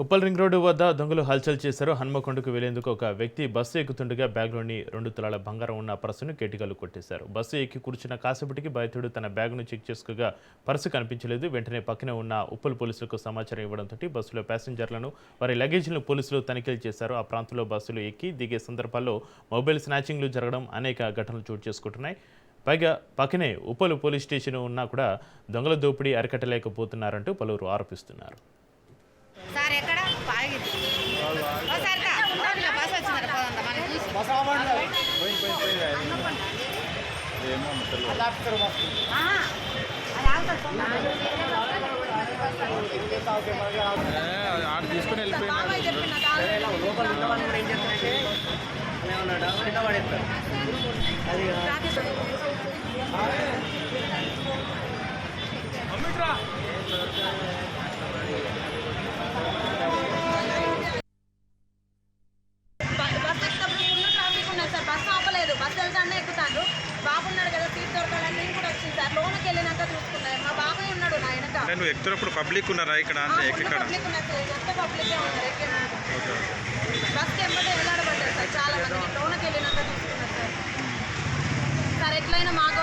Uppal ring road వద్ద దొంగలు హల్చల్ చేశారు. హన్మకొండకు వెళ్లేందుకు ఒక వ్యక్తి బస్సు ఎక్కుతుండగా బ్యాగ్లోని 2 తులాల బంగారం ఉన్న పర్సును కేటికలు కొట్టేశారు. బస్సు ఎక్కి కూర్చున్న కాసేపటికి బాధితుడు తన బ్యాగును చెక్ చేసుకోగా పర్సు కనిపించలేదు. వెంటనే పక్కనే ఉన్న ఉప్పల్ పోలీసులకు సమాచారం ఇవ్వడంతో బస్సులో ప్యాసింజర్లను వారి లగేజీలను పోలీసులు తనిఖీలు చేశారు. ఆ ప్రాంతంలో బస్సులు ఎక్కి దిగే సందర్భాల్లో మొబైల్ స్నాచింగ్లు జరగడం అనేక ఘటనలు చోటు చేసుకుంటున్నాయి. పైగా పక్కనే ఉప్పల్ పోలీస్ స్టేషన్ ఉన్నా కూడా దొంగల దోపిడీ అరికట్టలేకపోతున్నారంటూ పలువురు ఆరోపిస్తున్నారు. సార్ ఎక్కడ బాగింది ఒకసారి బస్ వచ్చింది పోదంతా మనకి చూసి తీసుకుని బస్సు వెళ్తానే ఎక్కుతాను. బాబు ఉన్నాడు కదా, సీట్ దొరకాలని నేను కూడా వచ్చింది సార్. లోనికి వెళ్ళినాక చూసుకున్నాను, మా బాబాయ్ ఉన్నాడు నా వెనక. నువ్వు ఎక్కుతున్నప్పుడు పబ్లిక్ ఉన్నారా ఇక్కడ? పబ్లిక్ ఉన్నారు సార్, ఎంత పబ్లికే ఉన్నారు ఎక్కేనాక. బస్కి ఎంబటే వెళ్ళాడబడ్డారు సార్ చాలా మంది. నేను లోనికి వెళ్ళినాక చూసుకున్నాను సార్. సార్ ఎట్లయినా మాకు